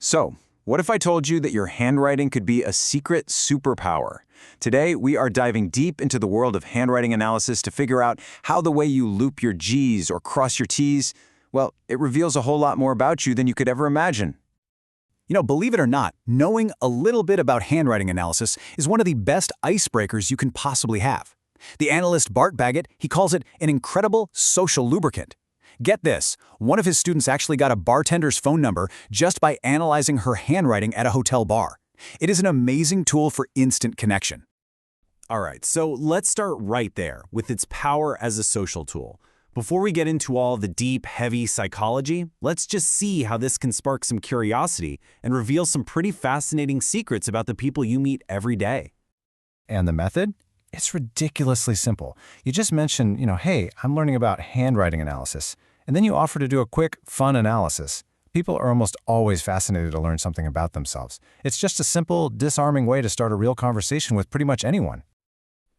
So, what if I told you that your handwriting could be a secret superpower? Today, we are diving deep into the world of handwriting analysis to figure out how the way you loop your G's or cross your T's, well, it reveals a whole lot more about you than you could ever imagine. Believe it or not, knowing a little bit about handwriting analysis is one of the best icebreakers you can possibly have. The analyst Bart Baggett, he calls it an incredible social lubricant. Get this, one of his students actually got a bartender's phone number just by analyzing her handwriting at a hotel bar. It is an amazing tool for instant connection. All right, so let's start right there with its power as a social tool. Before we get into all the deep, heavy psychology, let's just see how this can spark some curiosity and reveal some pretty fascinating secrets about the people you meet every day. And the method? It's ridiculously simple. You just mention, hey, I'm learning about handwriting analysis, and then you offer to do a quick, fun analysis. People are almost always fascinated to learn something about themselves. It's just a simple, disarming way to start a real conversation with pretty much anyone.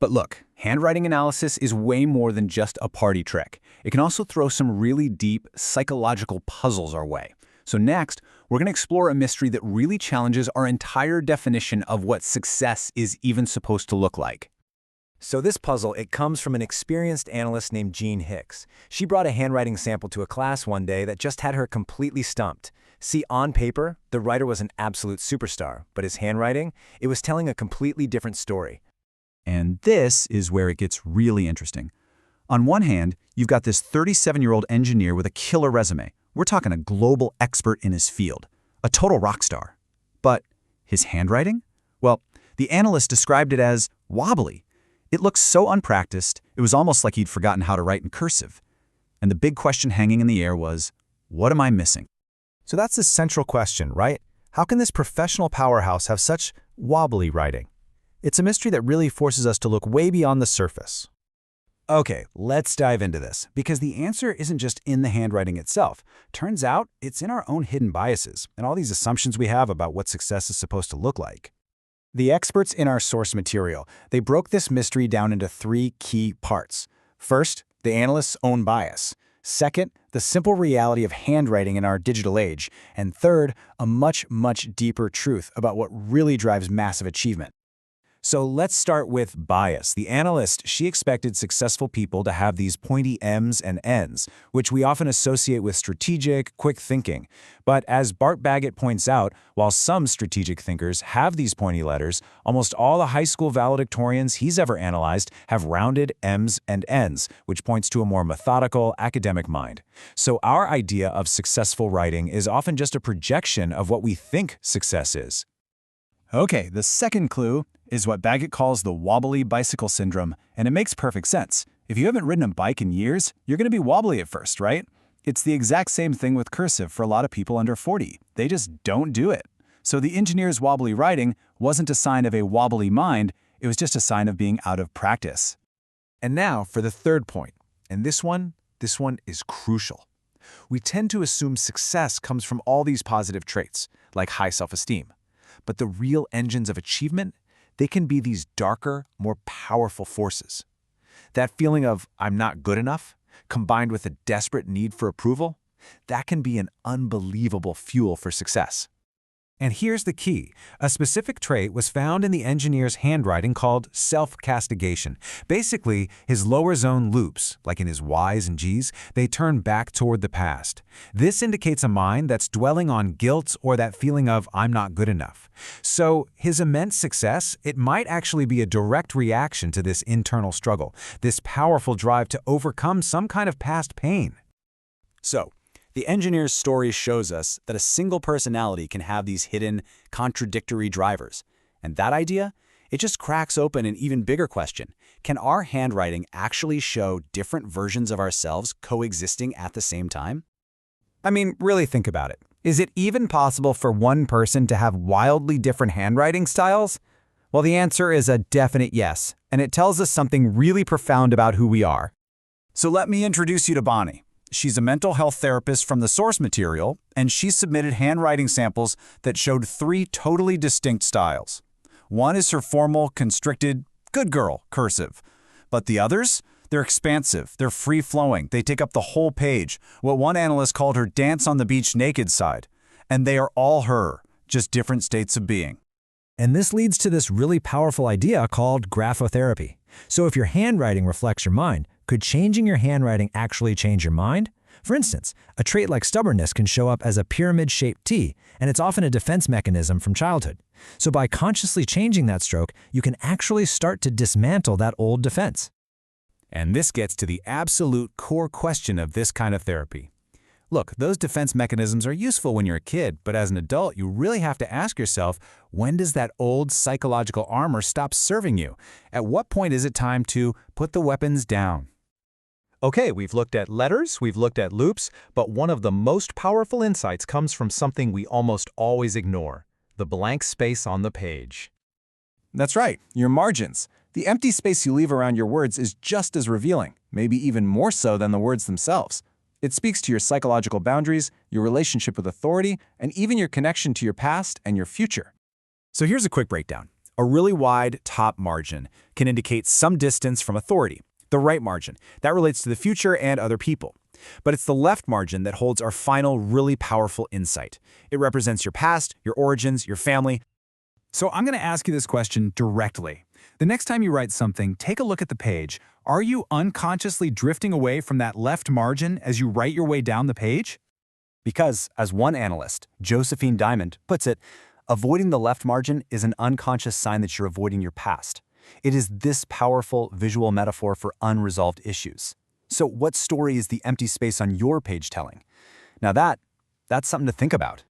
But look, handwriting analysis is way more than just a party trick. It can also throw some really deep psychological puzzles our way. So next, we're going to explore a mystery that really challenges our entire definition of what success is even supposed to look like. So this puzzle, it comes from an experienced analyst named Jean Hicks. She brought a handwriting sample to a class one day that just had her completely stumped. See, on paper, the writer was an absolute superstar, but his handwriting, it was telling a completely different story. And this is where it gets really interesting. On one hand, you've got this 37-year-old engineer with a killer resume. We're talking a global expert in his field, a total rock star. But his handwriting? Well, the analyst described it as wobbly. It looked so unpracticed, it was almost like he'd forgotten how to write in cursive. And the big question hanging in the air was, what am I missing? So that's the central question, right? How can this professional powerhouse have such wobbly writing? It's a mystery that really forces us to look way beyond the surface. Okay, let's dive into this, because the answer isn't just in the handwriting itself. Turns out, it's in our own hidden biases and all these assumptions we have about what success is supposed to look like. The experts in our source material, they broke this mystery down into three key parts. First, the analyst's own bias. Second, the simple reality of handwriting in our digital age. And third, a much, much deeper truth about what really drives massive achievement. So let's start with bias. The analyst, she expected successful people to have these pointy M's and N's, which we often associate with strategic, quick thinking. But as Bart Baggett points out, while some strategic thinkers have these pointy letters, almost all the high school valedictorians he's ever analyzed have rounded M's and N's, which points to a more methodical, academic mind. So our idea of successful writing is often just a projection of what we think success is. Okay, the second clue is what Baggett calls the wobbly bicycle syndrome, and it makes perfect sense. If you haven't ridden a bike in years, you're going to be wobbly at first, right? It's the exact same thing with cursive for a lot of people under 40. They just don't do it. So the engineer's wobbly writing wasn't a sign of a wobbly mind, it was just a sign of being out of practice. And now for the third point, and this one is crucial. We tend to assume success comes from all these positive traits, like high self-esteem. But the real engines of achievement, they can be these darker, more powerful forces. That feeling of I'm not good enough, combined with a desperate need for approval, that can be an unbelievable fuel for success. And here's the key. A specific trait was found in the engineer's handwriting called self-castigation. Basically, his lower zone loops, like in his Y's and G's, they turn back toward the past. This indicates a mind that's dwelling on guilt or that feeling of I'm not good enough. So his immense success, it might actually be a direct reaction to this internal struggle, this powerful drive to overcome some kind of past pain. So, the engineer's story shows us that a single personality can have these hidden, contradictory drivers. And that idea, it just cracks open an even bigger question. Can our handwriting actually show different versions of ourselves coexisting at the same time? I mean, really think about it. Is it even possible for one person to have wildly different handwriting styles? Well, the answer is a definite yes, and it tells us something really profound about who we are. So let me introduce you to Bonnie. She's a mental health therapist from the source material, and she submitted handwriting samples that showed three totally distinct styles. One is her formal, constricted, good girl cursive. But the others? They're expansive, they're free-flowing, they take up the whole page, what one analyst called her dance on the beach naked side. And they are all her, just different states of being. And this leads to this really powerful idea called graphotherapy. So if your handwriting reflects your mind, could changing your handwriting actually change your mind? For instance, a trait like stubbornness can show up as a pyramid-shaped T, and it's often a defense mechanism from childhood. So by consciously changing that stroke, you can actually start to dismantle that old defense. And this gets to the absolute core question of this kind of therapy. Look, those defense mechanisms are useful when you're a kid, but as an adult, you really have to ask yourself, when does that old psychological armor stop serving you? At what point is it time to put the weapons down? Okay, we've looked at letters, we've looked at loops, but one of the most powerful insights comes from something we almost always ignore: the blank space on the page. That's right, your margins. The empty space you leave around your words is just as revealing, maybe even more so than the words themselves. It speaks to your psychological boundaries, your relationship with authority, and even your connection to your past and your future. So here's a quick breakdown. A really wide top margin can indicate some distance from authority. The right margin, that relates to the future and other people. But it's the left margin that holds our final, really powerful insight. It represents your past, your origins, your family. So I'm going to ask you this question directly. The next time you write something, take a look at the page. Are you unconsciously drifting away from that left margin as you write your way down the page? Because, as one analyst, Josephine Diamond, puts it, avoiding the left margin is an unconscious sign that you're avoiding your past. It is this powerful visual metaphor for unresolved issues. So what story is the empty space on your page telling? Now that's something to think about.